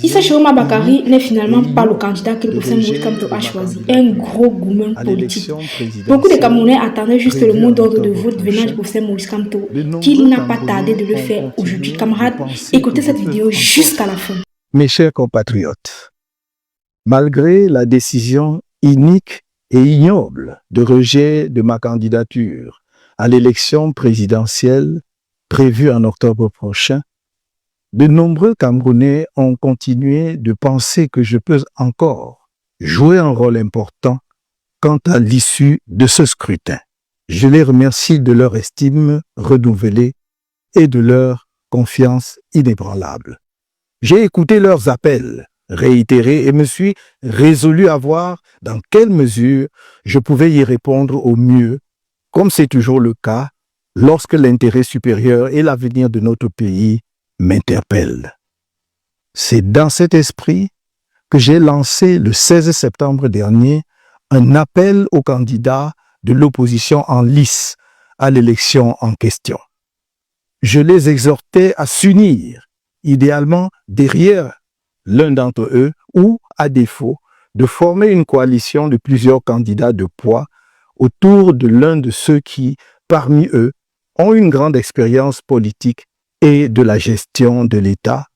Issa Chiroma Bakary n'est finalement pas le candidat que le professeur Maurice Kamto a choisi, un gros gourmand politique. Beaucoup de Camerounais attendaient juste le mot d'ordre de vote venant du professeur Maurice Kamto, qu'il n'a pas tardé de le faire aujourd'hui. Camarades, écoutez cette vidéo jusqu'à la fin. Mes chers compatriotes, malgré la décision inique et ignoble de rejet de ma candidature à l'élection présidentielle prévue en octobre prochain, de nombreux Camerounais ont continué de penser que je peux encore jouer un rôle important quant à l'issue de ce scrutin. Je les remercie de leur estime renouvelée et de leur confiance inébranlable. J'ai écouté leurs appels réitérés et me suis résolu à voir dans quelle mesure je pouvais y répondre au mieux, comme c'est toujours le cas lorsque l'intérêt supérieur et l'avenir de notre pays m'interpellent. C'est dans cet esprit que j'ai lancé le 16 septembre dernier un appel aux candidats de l'opposition en lice à l'élection en question. Je les exhortais à s'unir, idéalement derrière l'un d'entre eux ou, à défaut, de former une coalition de plusieurs candidats de poids autour de l'un de ceux qui, parmi eux, ont une grande expérience politique et de la gestion de l'État,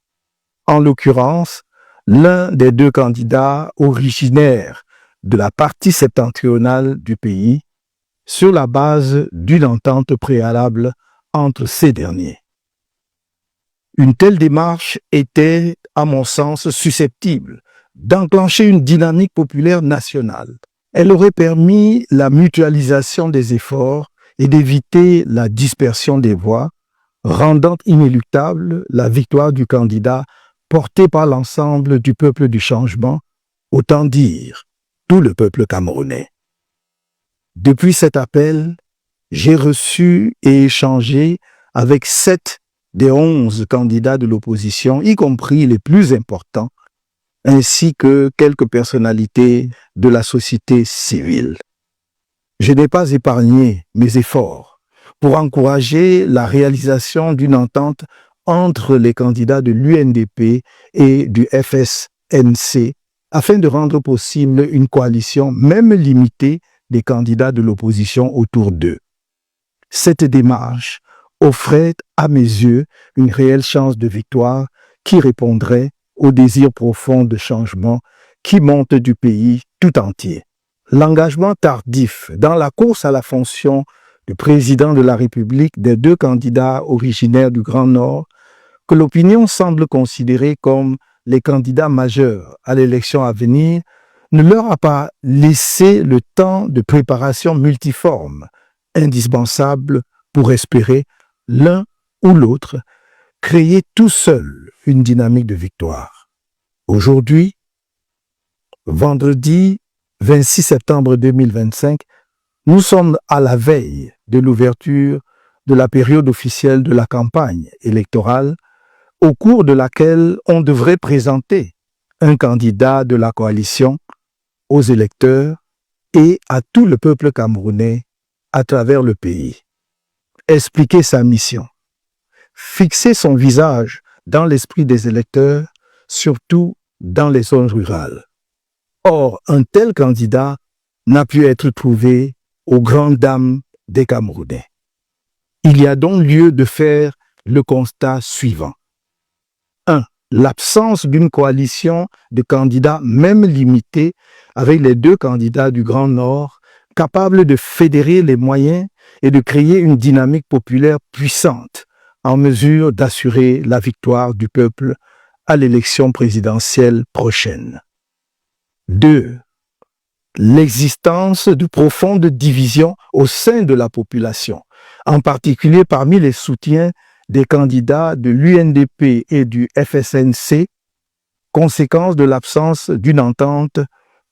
en l'occurrence, l'un des deux candidats originaires de la partie septentrionale du pays, sur la base d'une entente préalable entre ces derniers. Une telle démarche était, à mon sens, susceptible d'enclencher une dynamique populaire nationale. Elle aurait permis la mutualisation des efforts et d'éviter la dispersion des voix, rendant inéluctable la victoire du candidat porté par l'ensemble du peuple du changement, autant dire tout le peuple camerounais. Depuis cet appel, j'ai reçu et échangé avec 7 des 11 candidats de l'opposition, y compris les plus importants, ainsi que quelques personnalités de la société civile. Je n'ai pas épargné mes efforts pour encourager la réalisation d'une entente entre les candidats de l'UNDP et du FSNC afin de rendre possible une coalition, même limitée, des candidats de l'opposition autour d'eux. Cette démarche offrait, à mes yeux, une réelle chance de victoire qui répondrait au désir profond de changement qui monte du pays tout entier. L'engagement tardif dans la course à la fonction de président de la République des deux candidats originaires du Grand Nord, que l'opinion semble considérer comme les candidats majeurs à l'élection à venir, ne leur a pas laissé le temps de préparation multiforme, indispensable pour espérer, l'un ou l'autre, créer tout seul une dynamique de victoire. Aujourd'hui, vendredi 26 septembre 2025, nous sommes à la veille de l'ouverture de la période officielle de la campagne électorale, au cours de laquelle on devrait présenter un candidat de la coalition aux électeurs et à tout le peuple camerounais à travers le pays. Expliquer sa mission, fixer son visage dans l'esprit des électeurs, surtout dans les zones rurales. Or, un tel candidat n'a pu être trouvé aux grandes dames des Camerounais. Il y a donc lieu de faire le constat suivant. 1. L'absence d'une coalition de candidats, même limitée, avec les deux candidats du Grand Nord, capables de fédérer les moyens et de créer une dynamique populaire puissante, en mesure d'assurer la victoire du peuple à l'élection présidentielle prochaine. 2. L'existence de profondes divisions au sein de la population, en particulier parmi les soutiens des candidats de l'UNDP et du FSNC, conséquence de l'absence d'une entente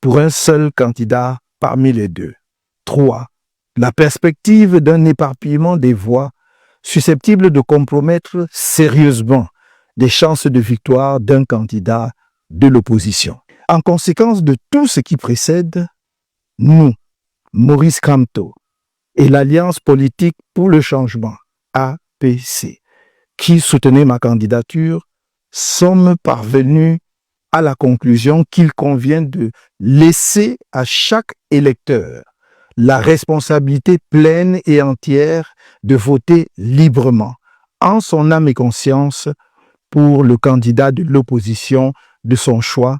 pour un seul candidat parmi les deux. 3. La perspective d'un éparpillement des voix susceptible de compromettre sérieusement les chances de victoire d'un candidat de l'opposition. En conséquence de tout ce qui précède, nous, Maurice Kamto et l'Alliance politique pour le changement, APC, qui soutenait ma candidature, sommes parvenus à la conclusion qu'il convient de laisser à chaque électeur la responsabilité pleine et entière de voter librement, en son âme et conscience, pour le candidat de l'opposition de son choix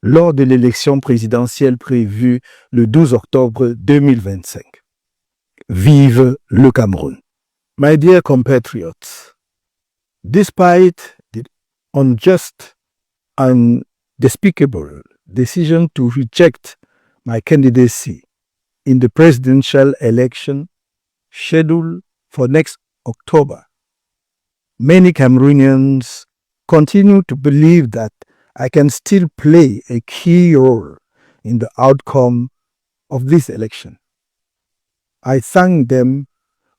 lors de l'élection présidentielle prévue le 12 octobre 2025. Vive le Cameroun! My dear compatriots, despite the unjust and despicable decision to reject my candidacy in the presidential election scheduled for next October, many Cameroonians continue to believe that I can still play a key role in the outcome of this election. I thank them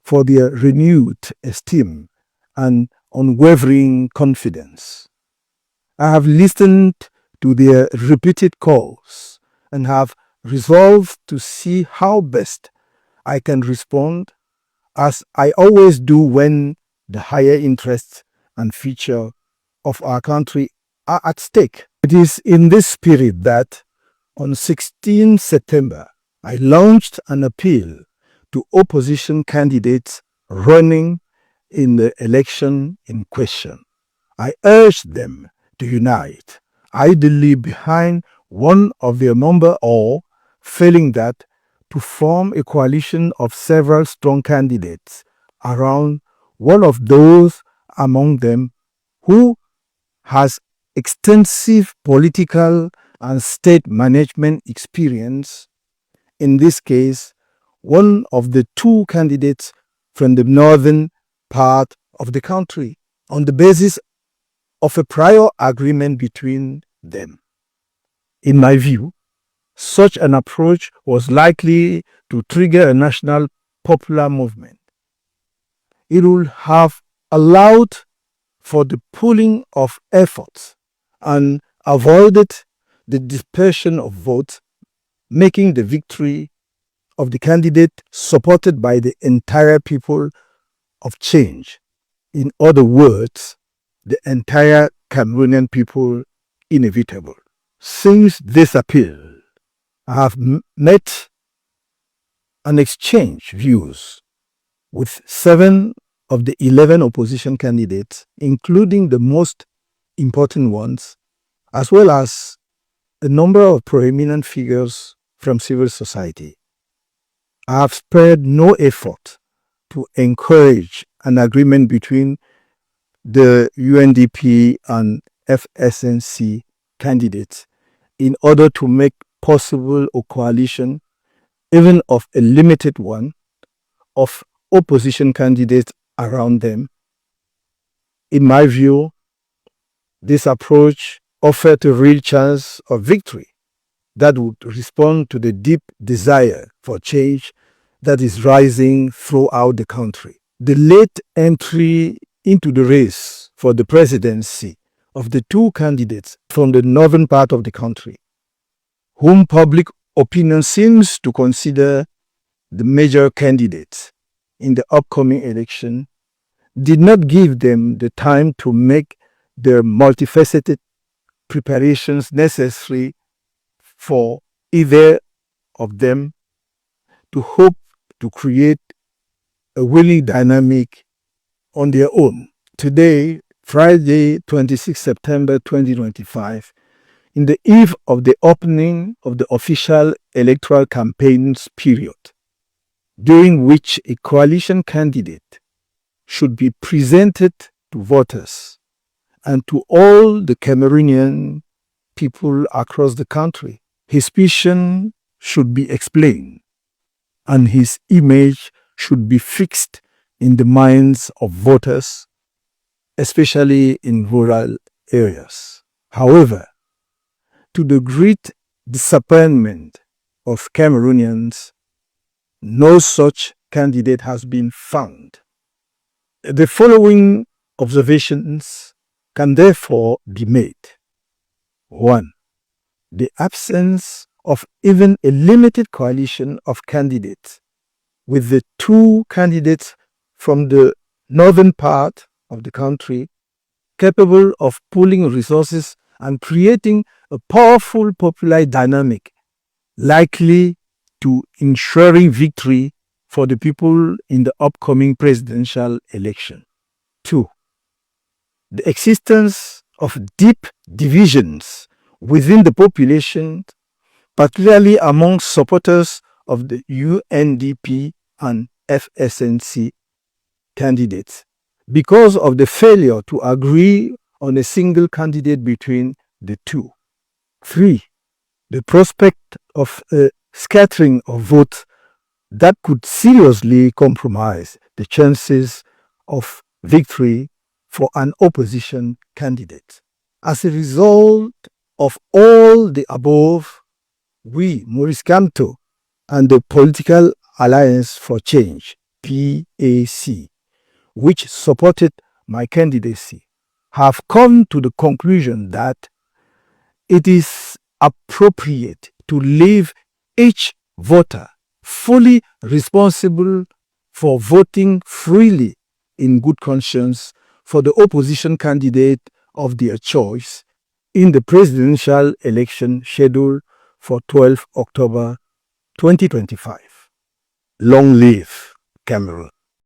for their renewed esteem and unwavering confidence. I have listened to their repeated calls and have resolved to see how best I can respond, as I always do when the higher interests and future of our country are at stake. It is in this spirit that on 16 September, I launched an appeal to opposition candidates running in the election in question. I urged them to unite, ideally behind one of their number, or, failing that, to form a coalition of several strong candidates around one of those among them who has extensive political and state management experience, in this case, one of the two candidates from the northern part of the country, on the basis of a prior agreement between them. In my view, such an approach was likely to trigger a national popular movement. It would have allowed for the pooling of efforts and avoided the dispersion of votes, making the victory of the candidate supported by the entire people of change. In other words, the entire Cameroonian people, inevitable. Since this appeal, I have met and exchanged views with 7 of the 11 opposition candidates, including the most important ones, as well as a number of prominent figures from civil society. I have spared no effort to encourage an agreement between the UNDP and FSNC candidates in order to make possible a coalition, even of a limited one, of opposition candidates around them. In my view, this approach offered a real chance of victory that would respond to the deep desire for change that is rising throughout the country. The late entry into the race for the presidency of the two candidates from the northern part of the country, whom public opinion seems to consider the major candidates in the upcoming election, did not give them the time to make the multifaceted preparations necessary for either of them to hope to create a willing dynamic on their own. Today, Friday, 26 September 2025, in the eve of the opening of the official electoral campaigns period, during which a coalition candidate should be presented to voters and to all the Cameroonian people across the country, his vision should be explained and his image should be fixed in the minds of voters, especially in rural areas. However, to the great disappointment of Cameroonians, no such candidate has been found. The following observations can therefore be made. 1. The absence of even a limited coalition of candidates, with the two candidates from the northern part of the country capable of pooling resources and creating a powerful popular dynamic likely to ensuring victory for the people in the upcoming presidential election. 2. The existence of deep divisions within the population, particularly among supporters of the UNDP and FSNC candidates, because of the failure to agree on a single candidate between the two. 3. The prospect of a scattering of votes that could seriously compromise the chances of victory for an opposition candidate. As a result of all the above, we, Maurice Kamto, and the Political Alliance for Change, PAC, which supported my candidacy, have come to the conclusion that it is appropriate to leave each voter fully responsible for voting freely in good conscience for the opposition candidate of their choice in the presidential election scheduled for 12 October 2025. Long live Cameroon.